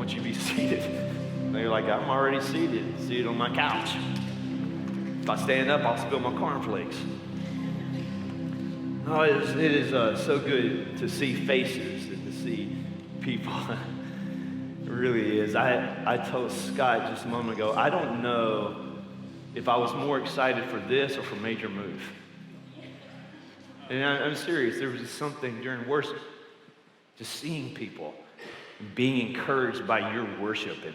don't you be seated? And they're like, I'm already seated on my couch. If I stand up, I'll spill my cornflakes. Oh, it is so good to see faces and to see people. It really is. I told Scott just a moment ago, I don't know if I was more excited for this or for Major Move. And I'm serious. There was just something during worship, just seeing people being encouraged by your worship and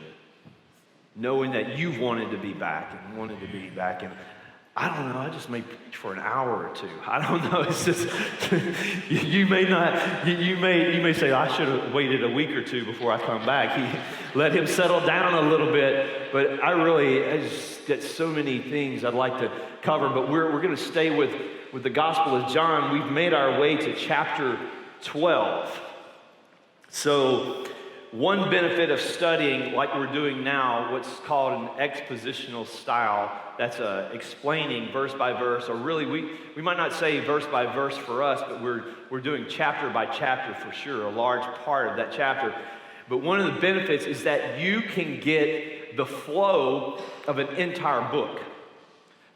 knowing that you wanted to be back and wanted to be back. And I don't know, I just may preach for an hour or two. I don't know, it's just, you may say, I should have waited a week or two before I come back. Let him settle down a little bit. But I just got so many things I'd like to cover, but we're going to stay with the Gospel of John. We've made our way to chapter 12. So, one benefit of studying, like we're doing now, what's called an expositional style, that's explaining verse by verse, or really, we might not say verse by verse for us, but we're doing chapter by chapter for sure, a large part of that chapter. But one of the benefits is that you can get the flow of an entire book.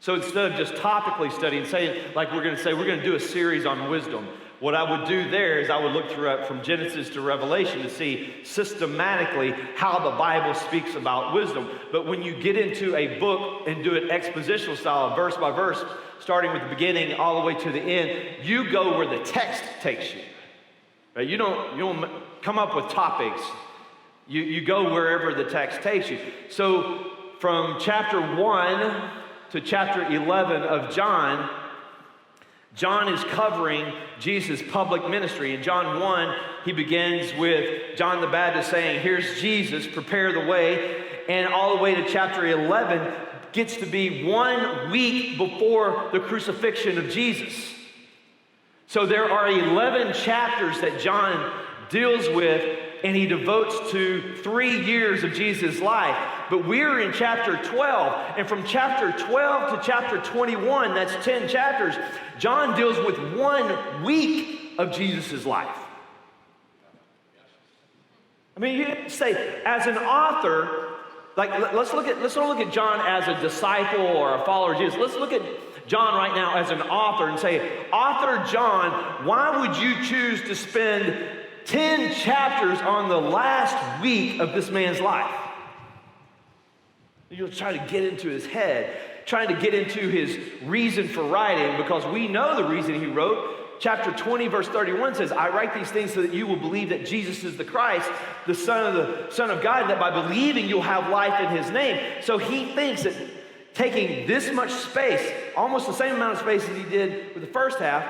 So instead of just topically studying, saying, like we're going to do a series on wisdom, what I would do there is I would look from Genesis to Revelation to see systematically how the Bible speaks about wisdom. But when you get into a book and do it expositional style, verse by verse, starting with the beginning all the way to the end, you go where the text takes you. Right? You don't come up with topics. You go wherever the text takes you. So from chapter 1 to chapter 11 of John is covering Jesus' public ministry. In John 1, he begins with John the Baptist saying, here's Jesus, prepare the way. And all the way to chapter 11 gets to be 1 week before the crucifixion of Jesus. So there are 11 chapters that John deals with, and he devotes to 3 years of Jesus' life. But we're in chapter 12, and from chapter 12 to chapter 21, that's 10 chapters, John deals with 1 week of Jesus' life. I mean, you say, as an author, like let's don't look at John as a disciple or a follower of Jesus. Let's look at John right now as an author and say, author John, why would you choose to spend 10 chapters on the last week of this man's life? You'll try to get into his head, trying to get into his reason for writing, because we know the reason he wrote. Chapter 20, verse 31 says, I write these things so that you will believe that Jesus is the Christ, the Son of God, and that by believing you'll have life in his name. So he thinks that taking this much space, almost the same amount of space as he did with the first half,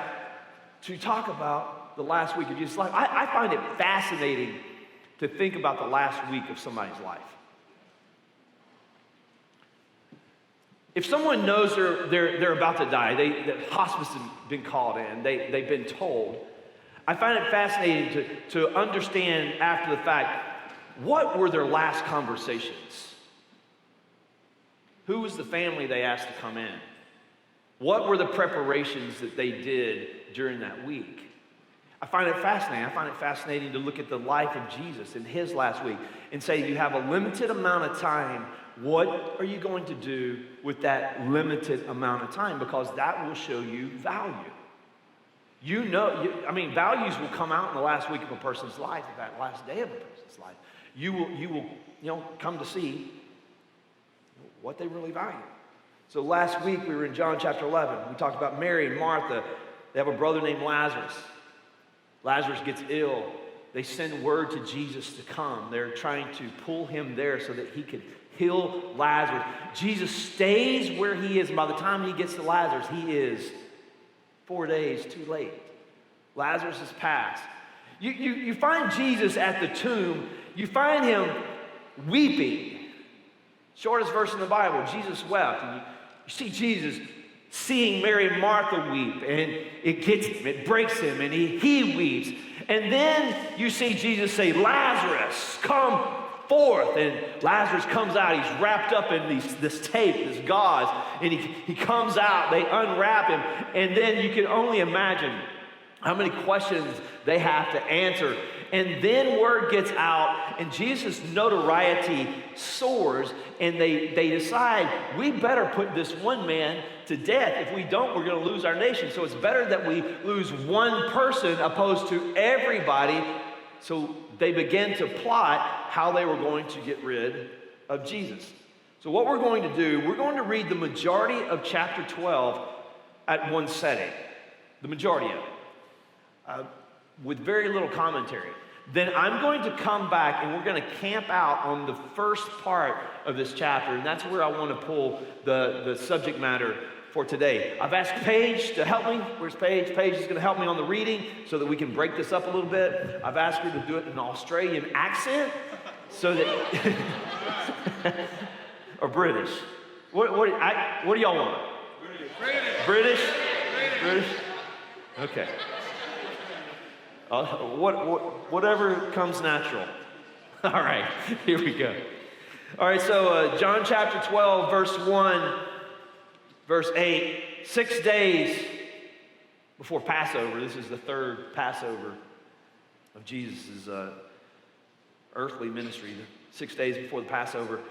to talk about the last week of Jesus' life. I find it fascinating to think about the last week of somebody's life. If someone knows they're about to die, the hospice has been called in, they've been told, I find it fascinating to understand after the fact, what were their last conversations? Who was the family they asked to come in? What were the preparations that they did during that week? I find it fascinating. I find it fascinating to look at the life of Jesus in his last week and say, you have a limited amount of time. What are you going to do with that limited amount of time? Because that will show you value. Values will come out in the last week of a person's life, in that last day of a person's life. You will come to see what they really value. So last week we were in John chapter 11. We talked about Mary and Martha. They have a brother named Lazarus. Lazarus gets ill. They send word to Jesus to come. They're trying to pull him there so that he could heal Lazarus. Jesus stays where he is, and by the time he gets to Lazarus, he is 4 days too late. Lazarus has passed. You find Jesus at the tomb. You find him weeping. Shortest verse in the Bible, Jesus wept. And you see Jesus seeing Mary and Martha weep, and it gets him, it breaks him, and he weeps. And then you see Jesus say, Lazarus, come forth. And Lazarus comes out. He's wrapped up in this tape, this gauze, and he comes out. They unwrap him, and then you can only imagine how many questions they have to answer. And then word gets out, and Jesus' notoriety soars, and they decide, we better put this one man to death. If we don't, we're going to lose our nation. So it's better that we lose one person opposed to everybody. So they began to plot how they were going to get rid of Jesus. So what we're going to do, we're going to read the majority of chapter 12 at one setting. The majority of it. With very little commentary. Then I'm going to come back and we're going to camp out on the first part of this chapter, and that's where I want to pull the subject matter for today. I've asked Paige to help me. Where's Paige? Paige is going to help me on the reading so that we can break this up a little bit. I've asked her to do it in an Australian accent so that... or British. What do y'all want? British? British? Okay. Whatever comes natural. All right, here we go. All right, so John chapter 12, verse 1, verse 8. 6 days before Passover, this is the third Passover of Jesus' earthly ministry. 6 days before the Passover,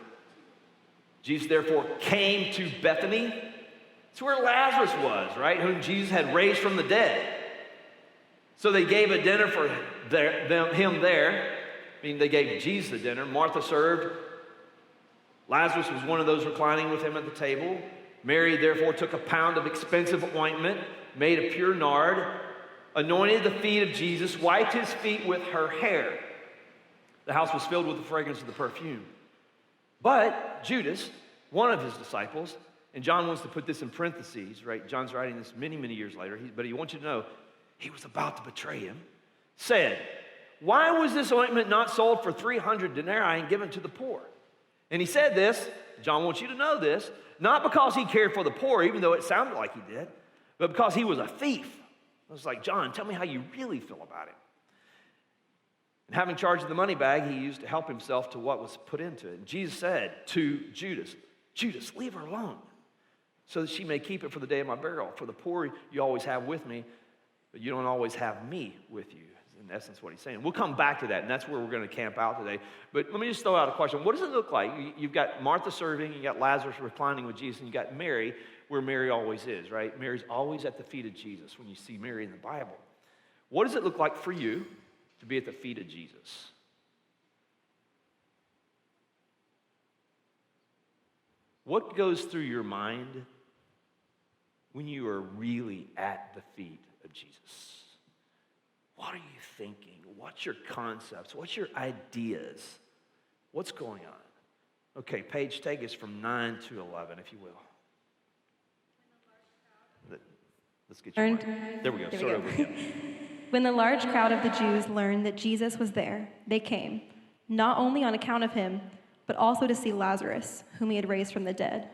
Jesus therefore came to Bethany. It's where Lazarus was, right? Whom Jesus had raised from the dead. So they gave a dinner for him there. I mean, they gave Jesus a dinner. Martha served. Lazarus was one of those reclining with him at the table. Mary therefore took a pound of expensive ointment, made of pure nard, anointed the feet of Jesus, wiped his feet with her hair. The house was filled with the fragrance of the perfume. But Judas, one of his disciples, and John wants to put this in parentheses, right? John's writing this many, many years later, but he wants you to know he was about to betray him, said, why was this ointment not sold for 300 denarii and given to the poor? And he said this, John wants you to know this, not because he cared for the poor, even though it sounded like he did, but because he was a thief. I was like, John, tell me how you really feel about it. And having charge of the money bag, he used to help himself to what was put into it. And Jesus said to Judas, Judas, leave her alone, so that she may keep it for the day of my burial. For the poor you always have with me, but you don't always have me with you, is in essence what he's saying. We'll come back to that, and that's where we're going to camp out today. But let me just throw out a question. What does it look like? You've got Martha serving, you got Lazarus reclining with Jesus, and you got Mary, where Mary always is, right? Mary's always at the feet of Jesus when you see Mary in the Bible. What does it look like for you to be at the feet of Jesus? What goes through your mind when you are really at the feet of Jesus? What are you thinking? What's your concepts? What's your ideas? What's going on? Okay, Paige, take us from 9 to 11, if you will. Let's get you. There we go. Start over again. When the large crowd of the Jews learned that Jesus was there, they came, not only on account of him, but also to see Lazarus, whom he had raised from the dead.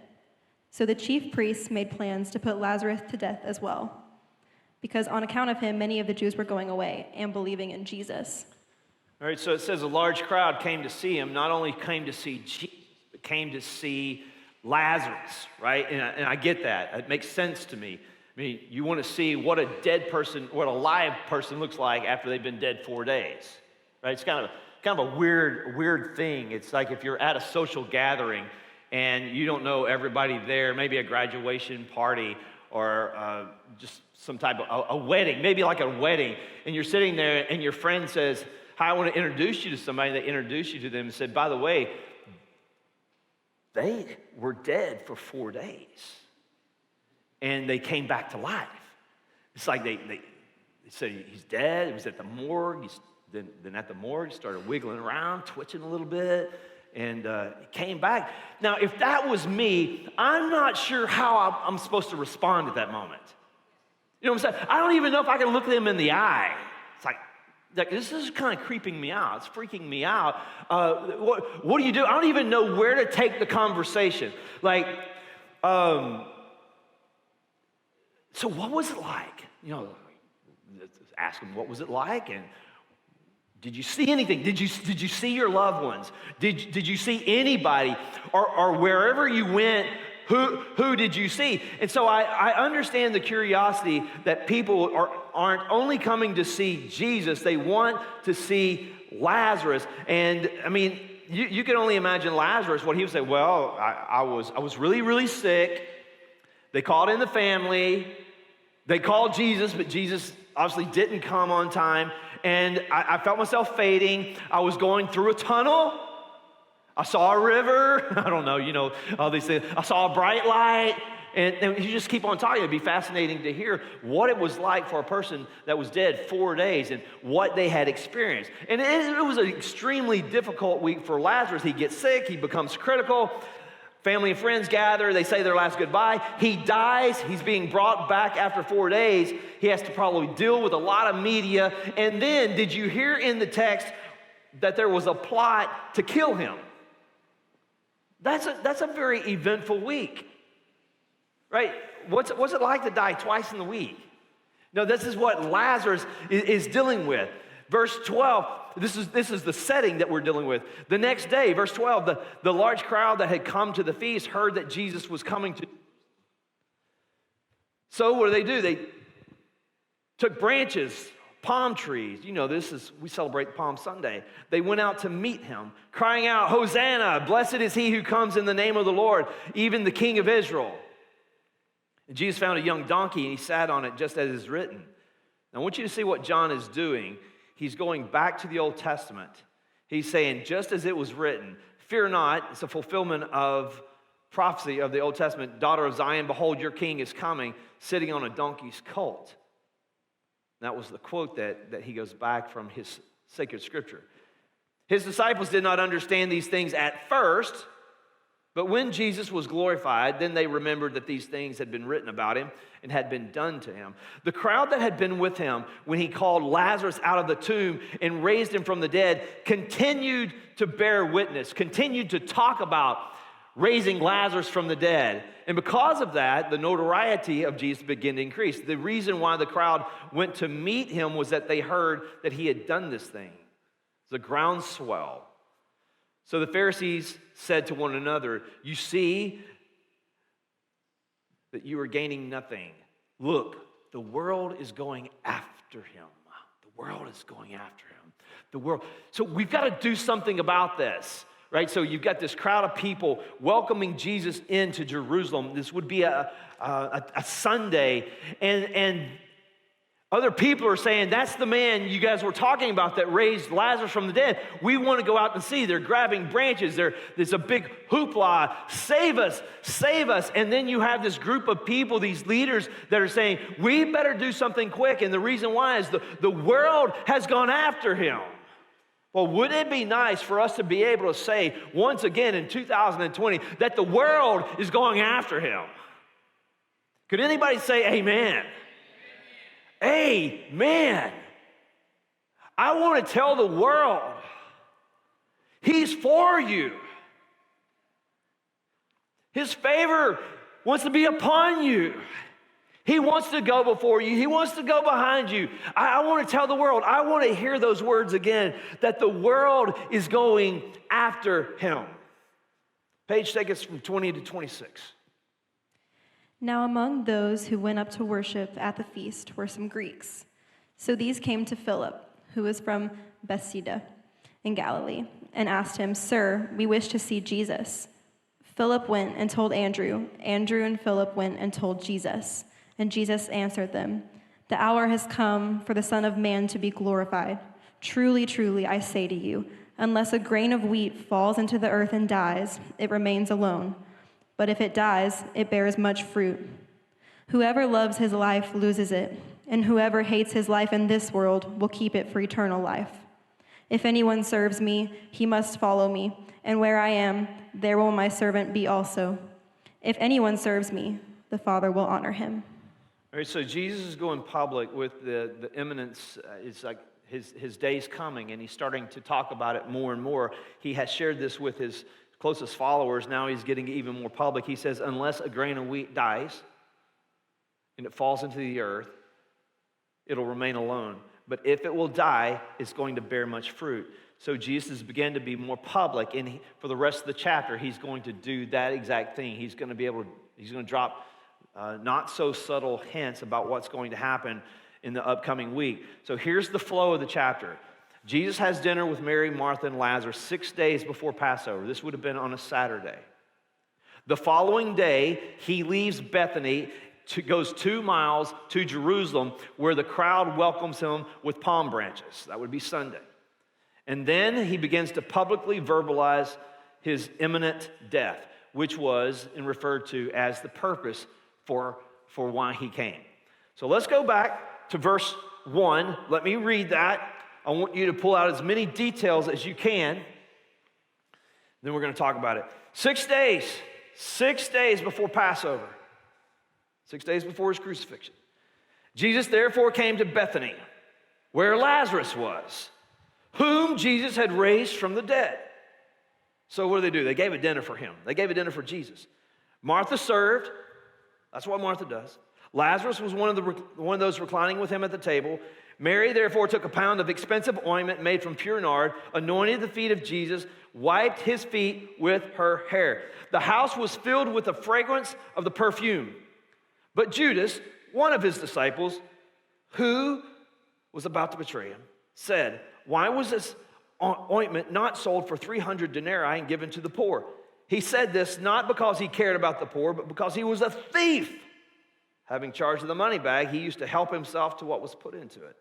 So the chief priests made plans to put Lazarus to death as well, because on account of him, many of the Jews were going away and believing in Jesus. All right, so it says a large crowd came to see him, not only came to see Jesus, but came to see Lazarus, right? And I get that. It makes sense to me. I mean, you want to see what a dead person, what a live person looks like after they've been dead 4 days, right? It's kind of a weird thing. It's like if you're at a social gathering and you don't know everybody there, maybe a graduation party or just some type of a wedding, maybe like a wedding, and you're sitting there and your friend says, hi, I want to introduce you to somebody. They introduce you to them and said, by the way, they were dead for 4 days. And they came back to life. It's like they said he's dead. It was at the morgue. Then at the morgue, he started wiggling around, twitching a little bit, and he came back. Now, if that was me, I'm not sure how I'm supposed to respond at that moment. You know what I'm saying? I don't even know if I can look them in the eye. It's like this is kind of creeping me out. It's freaking me out. What do you do? I don't even know where to take the conversation. So what was it like? You know, ask them, what was it like? And did you see anything? Did you see your loved ones? Did you see anybody? Or wherever you went, who did you see? And so I understand the curiosity that people aren't only coming to see Jesus, they want to see Lazarus. And I mean, you can only imagine Lazarus, what he would say. Well, I was really, really sick. They called in the family. They called Jesus, but Jesus obviously didn't come on time. And I felt myself fading. I was going through a tunnel. I saw a river. I don't know, all these things. I saw a bright light. And you just keep on talking. It'd be fascinating to hear what it was like for a person that was dead 4 days and what they had experienced. And it was an extremely difficult week for Lazarus. He gets sick. He becomes critical. Family and friends gather. They say their last goodbye. He dies. He's being brought back after 4 days. He has to probably deal with a lot of media. And then, did you hear in the text that there was a plot to kill him? That's a very eventful week. Right? What's it like to die twice in the week? No, this is what Lazarus is dealing with. Verse 12, this is the setting that we're dealing with. The next day, verse 12, the large crowd that had come to the feast heard that Jesus was coming to. So what do? They took branches, palm trees. We celebrate Palm Sunday. They went out to meet him, crying out, "Hosanna, blessed is he who comes in the name of the Lord, even the King of Israel." And Jesus found a young donkey, and he sat on it just as is written. Now, I want you to see what John is doing. He's going back to the Old Testament. He's saying, just as it was written, fear not. It's a fulfillment of prophecy of the Old Testament. Daughter of Zion, behold, your king is coming, sitting on a donkey's colt. That was the quote that he goes back from his sacred scripture. His disciples did not understand these things at first, but when Jesus was glorified, then they remembered that these things had been written about him and had been done to him. The crowd that had been with him when he called Lazarus out of the tomb and raised him from the dead continued to bear witness, continued to talk about raising Lazarus from the dead. And because of that, the notoriety of Jesus began to increase. The reason why the crowd went to meet him was that they heard that he had done this thing. It's a groundswell. So the Pharisees said to one another, "You see that you are gaining nothing. Look, the world is going after him." The world is going after him. The world. So we've got to do something about this, right? So you've got this crowd of people welcoming Jesus into Jerusalem. This would be a Sunday, and other people are saying, "That's the man you guys were talking about that raised Lazarus from the dead. We want to go out and see." They're grabbing branches. There's a big hoopla. "Save us, save us." And then you have this group of people, these leaders that are saying, "We better do something quick." And the reason why is the world has gone after him. Well, wouldn't it be nice for us to be able to say once again in 2020 that the world is going after him? Could anybody say amen? Amen. I want to tell the world, he's for you. His favor wants to be upon you. He wants to go before you. He wants to go behind you. I want to tell the world, I want to hear those words again, that the world is going after him. Page, take us from 20 to 26. Now among those who went up to worship at the feast were some Greeks. So these came to Philip, who was from Bethsaida in Galilee, and asked him, "Sir, we wish to see Jesus." Philip went and told Andrew. Andrew and Philip went and told Jesus. And Jesus answered them, "The hour has come for the Son of Man to be glorified. Truly, truly, I say to you, unless a grain of wheat falls into the earth and dies, it remains alone. But if it dies, it bears much fruit. Whoever loves his life loses it, and whoever hates his life in this world will keep it for eternal life. If anyone serves me, he must follow me, and where I am, there will my servant be also. If anyone serves me, the Father will honor him." All right, so Jesus is going public with the imminence. It's like his day's coming, and he's starting to talk about it more and more. He has shared this with his closest followers. Now he's getting even more public. He says, unless a grain of wheat dies and it falls into the earth, it'll remain alone. But if it will die, it's going to bear much fruit. So Jesus began to be more public, and for the rest of the chapter, he's going to do that exact thing. He's going to drop not so subtle hints about what's going to happen in the upcoming week. So here's the flow of the chapter. Jesus has dinner with Mary, Martha, and Lazarus 6 days before Passover. This would have been on a Saturday. The following day, he leaves Bethany, goes 2 miles to Jerusalem, where the crowd welcomes him with palm branches. That would be Sunday. And then he begins to publicly verbalize his imminent death, which was and referred to as the purpose for why he came. So let's go back to verse 1. Let me read that. I want you to pull out as many details as you can. Then we're going to talk about it. 6 days before Passover. 6 days before his crucifixion. Jesus therefore came to Bethany, where Lazarus was, whom Jesus had raised from the dead. So what do? They gave a dinner for him. They gave a dinner for Jesus. Martha served. That's what Martha does. Lazarus was one of those reclining with him at the table. Mary therefore took a pound of expensive ointment made from pure nard, anointed the feet of Jesus, wiped his feet with her hair. The house was filled with the fragrance of the perfume. But Judas, one of his disciples, who was about to betray him, said, "Why was this ointment not sold for 300 denarii and given to the poor?" He said this not because he cared about the poor, but because he was a thief. Having charge of the money bag, he used to help himself to what was put into it.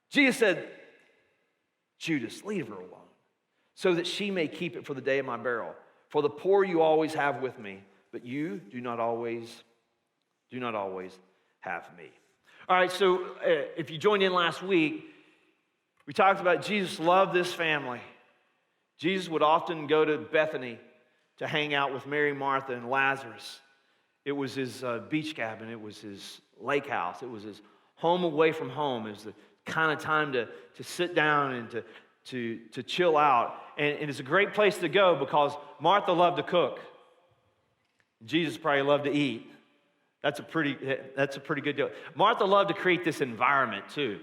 Jesus said, "Judas, leave her alone, so that she may keep it for the day of my burial. For the poor you always have with me, but you do not always have me." All right, so if you joined in last week, we talked about Jesus loved this family. Jesus would often go to Bethany to hang out with Mary, Martha, and Lazarus. It was his beach cabin. It was his lake house. It was his home away from home. It was the kind of time to sit down and to chill out. And it's a great place to go because Martha loved to cook. Jesus probably loved to eat. That's a pretty good deal. Martha loved to create this environment too.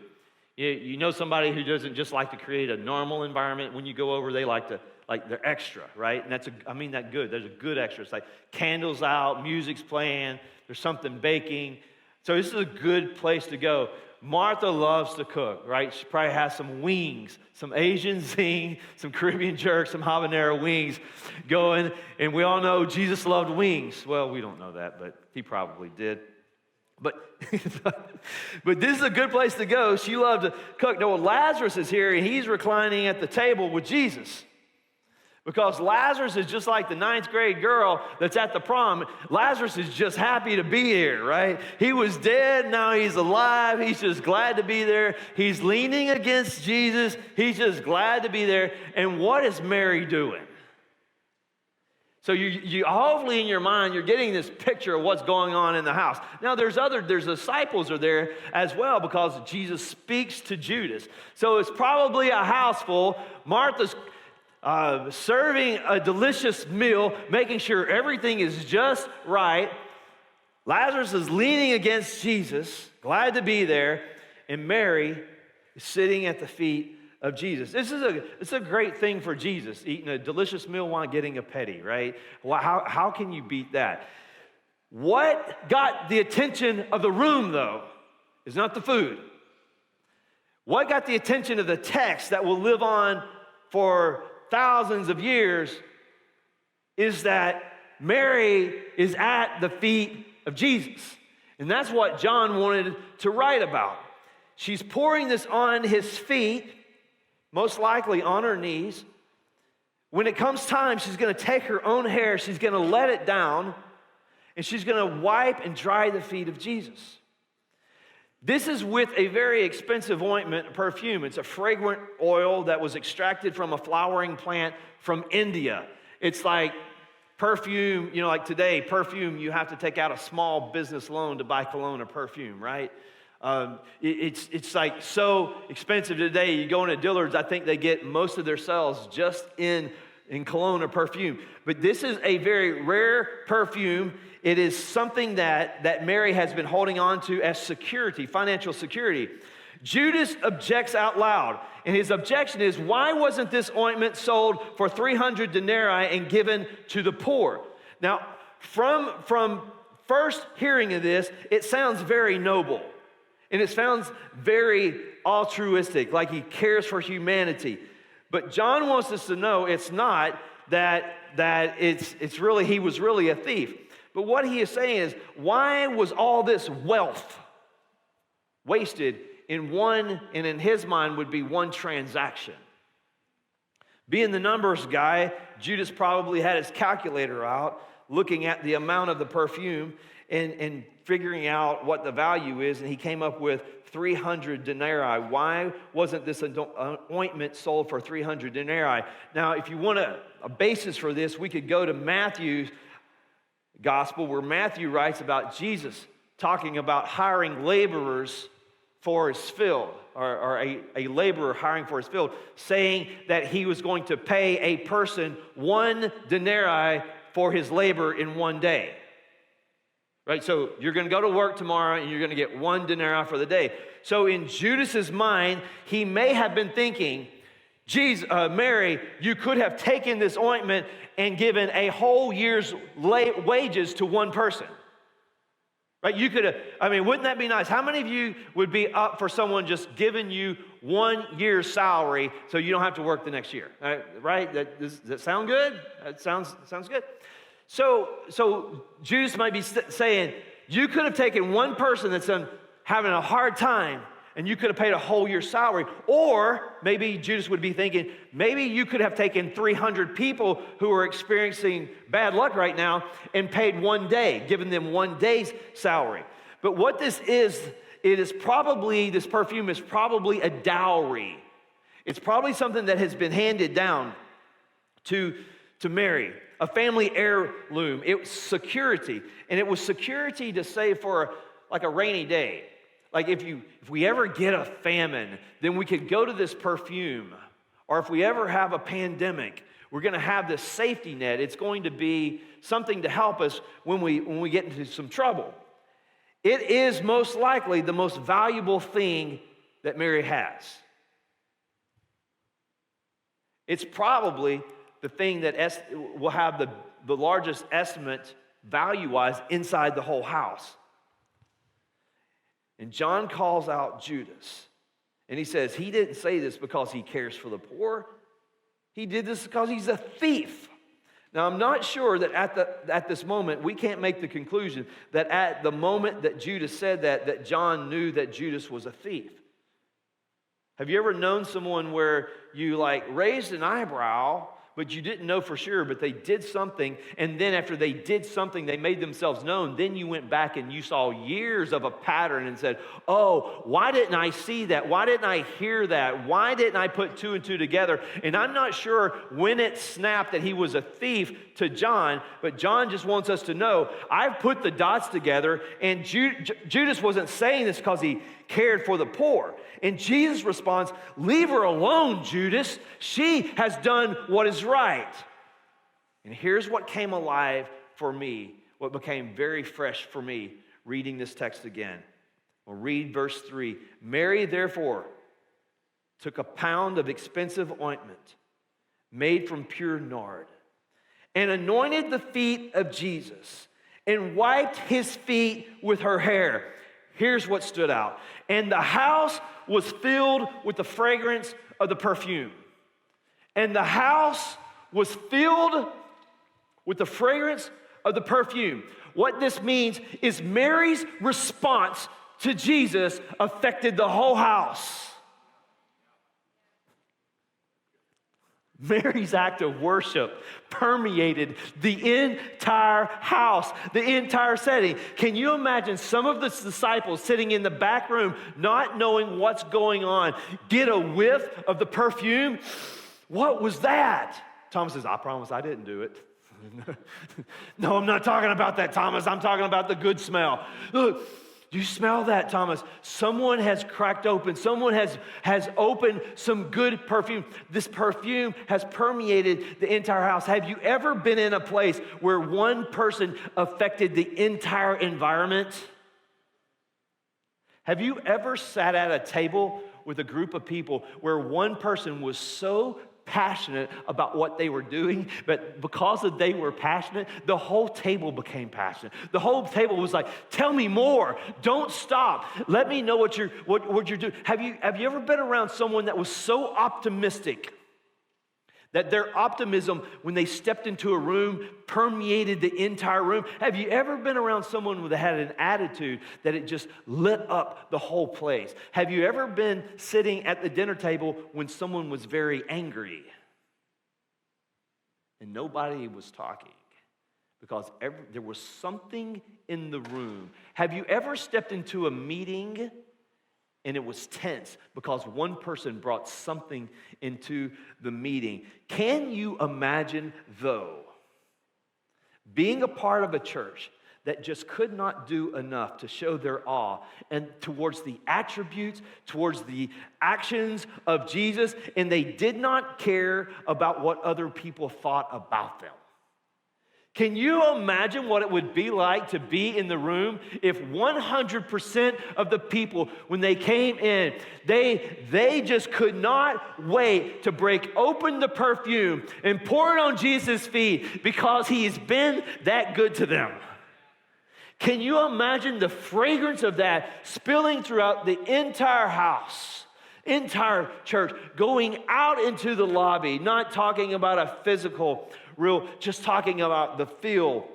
You know somebody who doesn't just like to create a normal environment. When you go over, they like they're extra, right? And I mean that good. There's a good extra. It's like candles out, music's playing, there's something baking. So this is a good place to go. Martha loves to cook, right? She probably has some wings, some Asian zing, some Caribbean jerk, some habanero wings going. And we all know Jesus loved wings. Well, we don't know that, but he probably did. But this is a good place to go. She loved to cook. No, Lazarus is here, and he's reclining at the table with Jesus. Because Lazarus is just like the 9th grade girl that's at the prom. Lazarus is just happy to be here, right? He was dead, now he's alive. He's just glad to be there. He's leaning against Jesus. He's just glad to be there. And what is Mary doing? So you hopefully in your mind, you're getting this picture of what's going on in the house. Now there's disciples are there as well because Jesus speaks to Judas. So it's probably a house full. Martha's serving a delicious meal, making sure everything is just right. Lazarus is leaning against Jesus, glad to be there, and Mary is sitting at the feet of Jesus. It's a great thing for Jesus, eating a delicious meal while getting a petty, right? Well, how can you beat that? What got the attention of the room, though, is not the food. What got the attention of the text that will live on for thousands of years is that Mary is at the feet of Jesus. And that's what John wanted to write about. She's pouring this on his feet, most likely on her knees. When it comes time, she's going to take her own hair, she's going to let it down, and she's going to wipe and dry the feet of Jesus. This is with a very expensive ointment, a perfume. It's a fragrant oil that was extracted from a flowering plant from India. It's like perfume, like today, perfume, you have to take out a small business loan to buy cologne or perfume, right? It's like so expensive today. You go into Dillard's, I think they get most of their sales just in cologne or perfume. But this is a very rare perfume. It is something that Mary has been holding on to as security, financial security. Judas objects out loud, and his objection is, why wasn't this ointment sold for 300 denarii and given to the poor? Now, from first hearing of this, it sounds very noble, and it sounds very altruistic, like he cares for humanity. But John wants us to know it's not that it's really, he was really a thief. But what he is saying is, why was all this wealth wasted in one, and in his mind would be one transaction? Being the numbers guy, Judas probably had his calculator out, looking at the amount of the perfume and figuring out what the value is, and he came up with 300 denarii. Why wasn't this ointment sold for 300 denarii? Now, if you want a basis for this, we could go to Matthew's gospel, where Matthew writes about Jesus talking about hiring laborers for his field, or a laborer hiring for his field, saying that he was going to pay a person 1 denarii for his labor in one day. Right? So you're going to go to work tomorrow and you're going to get 1 denarii for the day. So in Judas's mind, he may have been thinking, Jesus, Mary, you could have taken this ointment and given a whole year's wages to one person. Right? You could have, wouldn't that be nice? How many of you would be up for someone just giving you 1 year's salary so you don't have to work the next year? Right? Does that sound good? That sounds good. So Judas might be saying, you could have taken one person that's having a hard time, and you could have paid a whole year's salary. Or maybe Judas would be thinking, maybe you could have taken 300 people who are experiencing bad luck right now and paid 1 day, given them 1 day's salary. But what this is, this perfume is probably a dowry. It's probably something that has been handed down to Mary, a family heirloom. It was security, and it was security to save for like a rainy day. Like if we ever get a famine, then we could go to this perfume. Or if we ever have a pandemic, we're going to have this safety net. It's going to be something to help us when we get into some trouble. It is most likely the most valuable thing that Mary has. It's probably the thing that will have the largest estimate value-wise inside the whole house. And John calls out Judas, and he says he didn't say this because he cares for the poor. He did this because he's a thief. Now, I'm not sure that at this moment, we can't make the conclusion that at the moment that Judas said that John knew that Judas was a thief. Have you ever known someone where you raised an eyebrow, but you didn't know for sure, but they did something, and then after they did something, they made themselves known, then you went back and you saw years of a pattern and said, oh, why didn't I see that? Why didn't I hear that? Why didn't I put 2 and 2 together? And I'm not sure when it snapped that he was a thief to John, but John just wants us to know, I've put the dots together, and Judas wasn't saying this because he cared for the poor. And Jesus responds, leave her alone, Judas. She has done what is right. And here's what came alive for me, what became very fresh for me reading this text again. We'll read verse 3. Mary, therefore, took a pound of expensive ointment made from pure nard and anointed the feet of Jesus and wiped his feet with her hair. Here's what stood out. And the house was filled with the fragrance of the perfume. And the house was filled with the fragrance of the perfume. What this means is Mary's response to Jesus affected the whole house. Mary's act of worship permeated the entire house, the entire setting. Can you imagine some of the disciples sitting in the back room, not knowing what's going on, get a whiff of the perfume? What was that? Thomas says, I promise I didn't do it. No, I'm not talking about that, Thomas. I'm talking about the good smell. Look. Do you smell that, Thomas? Someone has cracked open. Someone has opened some good perfume. This perfume has permeated the entire house. Have you ever been in a place where one person affected the entire environment? Have you ever sat at a table with a group of people where one person was so passionate about what they were doing, but because they were passionate, the whole table became passionate. The whole table was like, tell me more. Don't stop. Let me know what you're doing. Have you ever been around someone that was so optimistic that their optimism, when they stepped into a room, permeated the entire room? Have you ever been around someone that had an attitude that it just lit up the whole place? Have you ever been sitting at the dinner table when someone was very angry and nobody was talking because there was something in the room? Have you ever stepped into a meeting and it was tense because one person brought something into the meeting? Can you imagine, though, being a part of a church that just could not do enough to show their awe and towards the attributes, towards the actions of Jesus, and they did not care about what other people thought about them? Can you imagine what it would be like to be in the room if 100% of the people, when they came in, they just could not wait to break open the perfume and pour it on Jesus' feet because he's been that good to them? Can you imagine the fragrance of that spilling throughout the entire house, entire church, going out into the lobby, not talking about a physical just talking about the feel?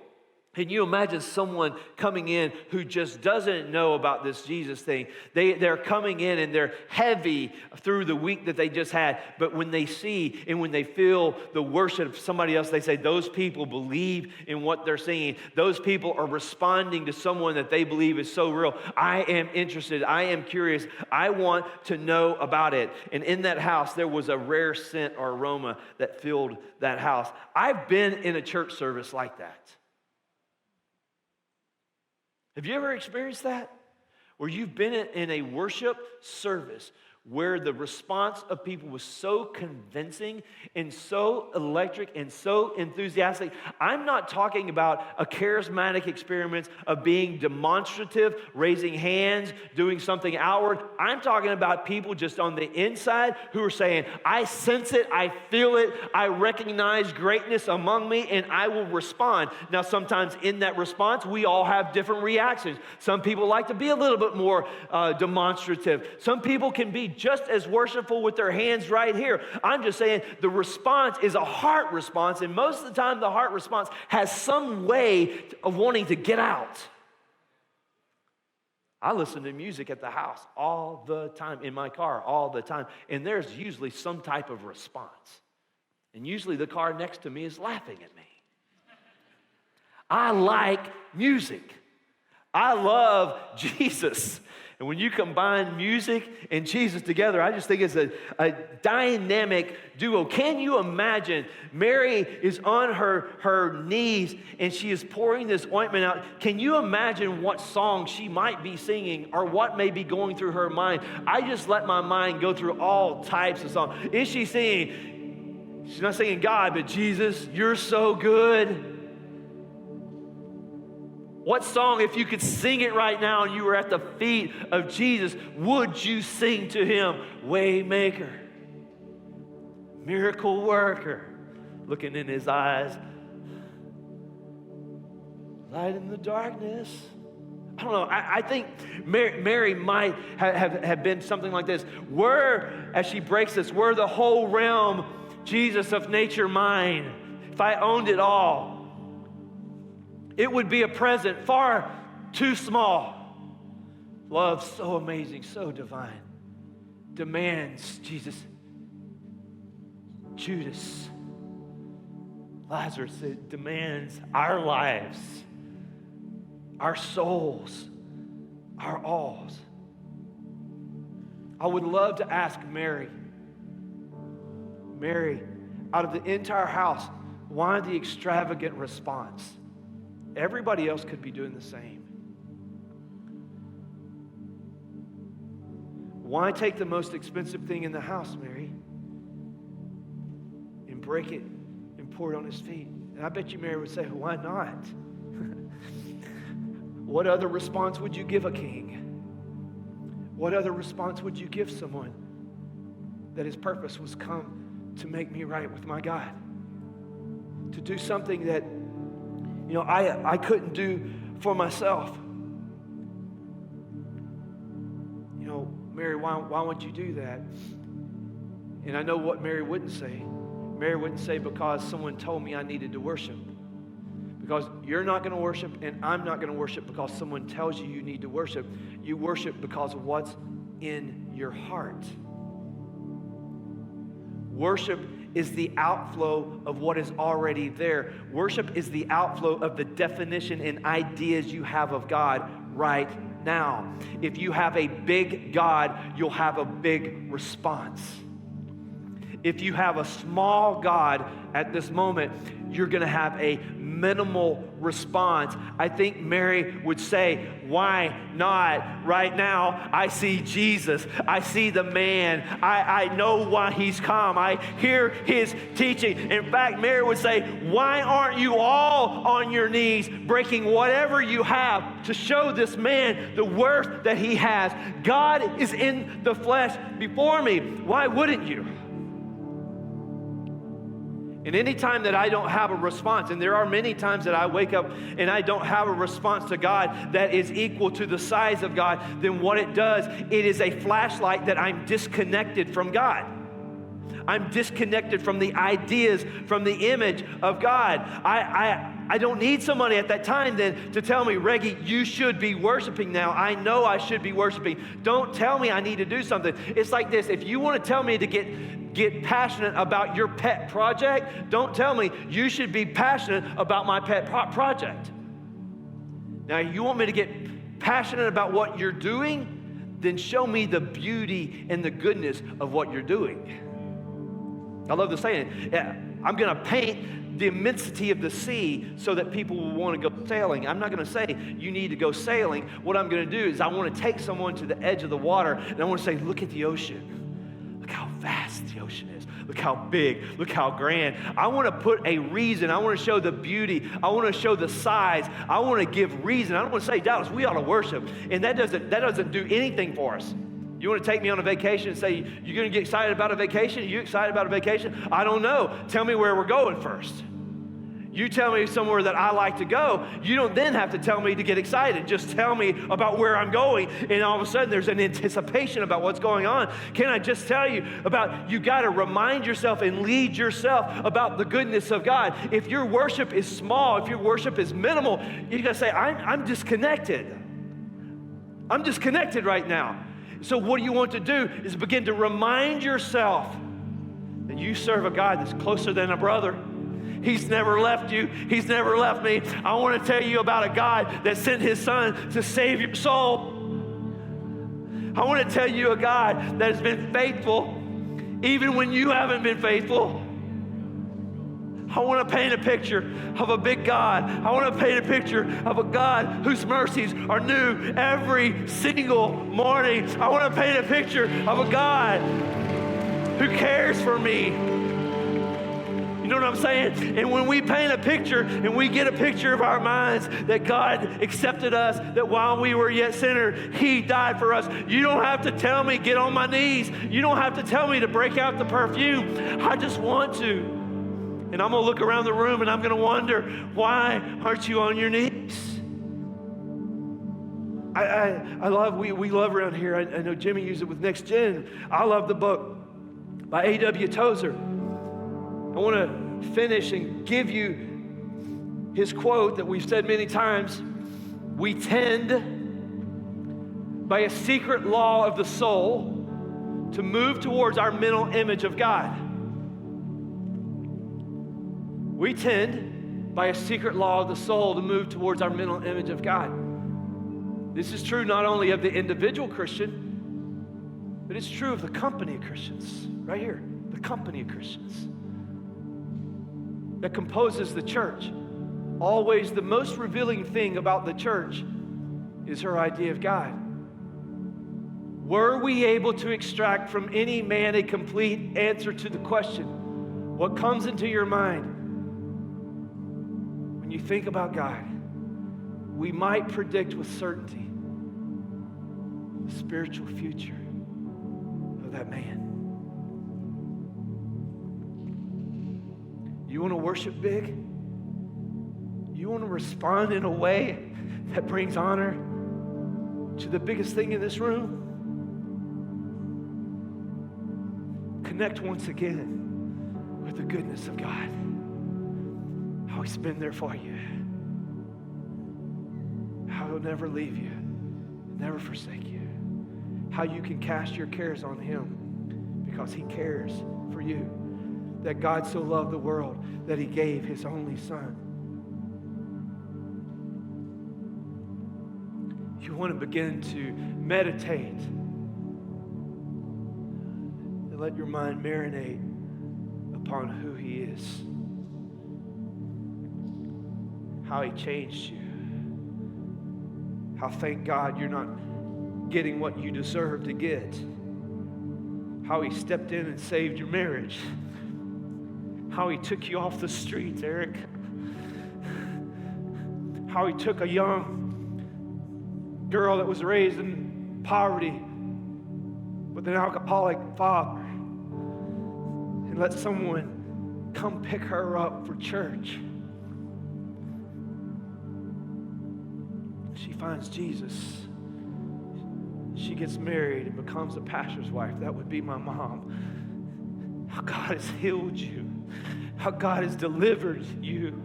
Can you imagine someone coming in who just doesn't know about this Jesus thing? They're coming in and they're heavy through the week that they just had. But when they see and when they feel the worship of somebody else, they say, those people believe in what they're singing. Those people are responding to someone that they believe is so real. I am interested. I am curious. I want to know about it. And in that house, there was a rare scent or aroma that filled that house. I've been in a church service like that. Have you ever experienced that? Where you've been in a worship service where the response of people was so convincing and so electric and so enthusiastic. I'm not talking about a charismatic experience of being demonstrative, raising hands, doing something outward. I'm talking about people just on the inside who are saying, I sense it, I feel it, I recognize greatness among me, and I will respond. Now, sometimes in that response, we all have different reactions. Some people like to be a little bit more demonstrative. Some people can be just as worshipful with their hands right here. I'm just saying the response is a heart response, and most of the time the heart response has some way of wanting to get out. I listen to music at the house all the time, in my car all the time, and there's usually some type of response. And usually the car next to me is laughing at me. I like music. I love Jesus. And when you combine music and Jesus together, I just think it's a dynamic duo. Can you imagine? Mary is on her knees and she is pouring this ointment out. Can you imagine what song she might be singing or what may be going through her mind? I just let my mind go through all types of songs. Is she singing? She's not singing God, but Jesus, you're so good. What song, if you could sing it right now and you were at the feet of Jesus, would you sing to him? Waymaker, miracle worker, looking in his eyes, light in the darkness. I don't know, I think Mary might have been something like this. Were, as she breaks this, were the whole realm, Jesus, of nature mine, if I owned it all, it would be a present far too small. Love so amazing, so divine. Demands, Jesus, Judas, Lazarus, it demands our lives, our souls, our alls. I would love to ask Mary, out of the entire house, why the extravagant response? Everybody else could be doing the same. Why take the most expensive thing in the house, Mary, and break it and pour it on his feet? And I bet you Mary would say, why not? What other response would you give a king? What other response would you give someone that his purpose was come to make me right with my God? To do something that, I couldn't do for myself. Mary, why would you do that? And I know what Mary wouldn't say. Mary wouldn't say, because someone told me I needed to worship. Because you're not going to worship and I'm not going to worship because someone tells you need to worship. You worship because of what's in your heart. Worship is the outflow of what is already there. Worship is the outflow of the definition and ideas you have of God right now. If you have a big God, you'll have a big response. If you have a small God at this moment, you're going to have a minimal response. I think Mary would say, why not? Right now, I see Jesus. I see the man. I know why he's come. I hear his teaching. In fact, Mary would say, why aren't you all on your knees, breaking whatever you have to show this man the worth that he has? God is in the flesh before me. Why wouldn't you? And any time that I don't have a response, and there are many times that I wake up and I don't have a response to God that is equal to the size of God, then what it does, it is a flashlight that I'm disconnected from God. I'm disconnected from the ideas, from the image of God. I don't need somebody at that time then to tell me, Reggie, you should be worshiping now. I know I should be worshiping. Don't tell me I need to do something. It's like this. If you want to tell me to get passionate about your pet project, don't tell me you should be passionate about my pet project. Now, you want me to get passionate about what you're doing? Then show me the beauty and the goodness of what you're doing. I love the saying, I'm going to paint the immensity of the sea so that people will want to go sailing. I'm not going to say you need to go sailing. What I'm going to do is I want to take someone to the edge of the water and I want to say, look at the ocean. Look how vast the ocean is. Look how big. Look how grand. I want to put a reason. I want to show the beauty. I want to show the size. I want to give reason. I don't want to say, Dallas, we ought to worship. And that doesn't do anything for us. You want to take me on a vacation and say, you're going to get excited about a vacation? Are you excited about a vacation? I don't know. Tell me where we're going first. You tell me somewhere that I like to go. You don't then have to tell me to get excited. Just tell me about where I'm going. And all of a sudden, there's an anticipation about what's going on. Can I just tell you about, you got to remind yourself and lead yourself about the goodness of God. If your worship is small, if your worship is minimal, you got to say, I'm disconnected. I'm disconnected right now. So what you want to do is begin to remind yourself that you serve a God that's closer than a brother. He's never left you. He's never left me. I want to tell you about a God that sent his son to save your soul. I want to tell you a God that has been faithful even when you haven't been faithful. I want to paint a picture of a big God. I want to paint a picture of a God whose mercies are new every single morning. I want to paint a picture of a God who cares for me. You know what I'm saying? And when we paint a picture and we get a picture of our minds that God accepted us, that while we were yet sinners, he died for us. You don't have to tell me, get on my knees. You don't have to tell me to break out the perfume. I just want to. And I'm going to look around the room and I'm going to wonder, why aren't you on your knees? I love, we love around here. I know Jimmy used it with Next Gen. I love the book by A.W. Tozer. I want to finish and give you his quote that we've said many times. We tend, by a secret law of the soul, to move towards our mental image of God. We tend, by a secret law of the soul, to move towards our mental image of God. This is true not only of the individual Christian, but it's true of the company of Christians. Right here, the company of Christians that composes the church. Always the most revealing thing about the church is her idea of God. Were we able to extract from any man a complete answer to the question, what comes into your mind when you think about God? We might predict with certainty the spiritual future of that man. You want to worship big? You want to respond in a way that brings honor to the biggest thing in this room? Connect once again with the goodness of God. How He's been there for you. How He'll never leave you, never forsake you. How you can cast your cares on Him because He cares for you. That God so loved the world that He gave His only Son. You want to begin to meditate and let your mind marinate upon who He is. How He changed you. How, thank God, you're not getting what you deserve to get. How He stepped in and saved your marriage. How He took you off the streets, Eric. How He took a young girl that was raised in poverty with an alcoholic father and let someone come pick her up for church. She finds Jesus. She gets married and becomes a pastor's wife. That would be my mom. How God has healed you. How God has delivered you.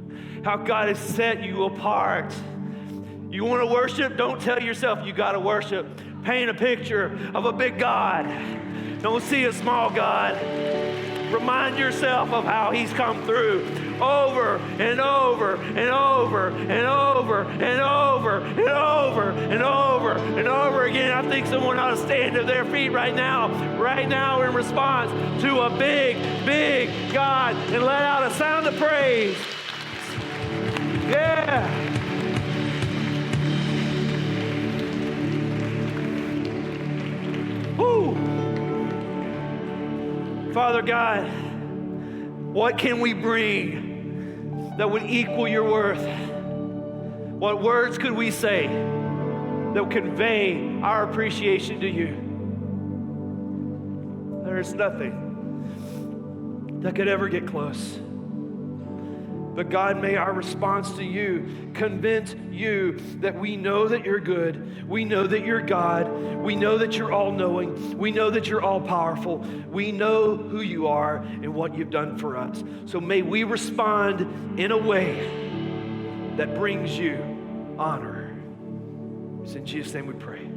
How God has set you apart. You want to worship? Don't tell yourself you got to worship. Paint a picture of a big God. Don't see a small God. Remind yourself of how He's come through over and over and over and over and over and over and over and over again. I think someone ought to stand to their feet right now in response to a big, big God and let out a sound of praise. Yeah. Woo. Father God, what can we bring that would equal your worth? What words could we say that would convey our appreciation to you? There is nothing that could ever get close. But God, may our response to you convince you that we know that you're good. We know that you're God. We know that you're all-knowing. We know that you're all-powerful. We know who you are and what you've done for us. So may we respond in a way that brings you honor. It's in Jesus' name we pray.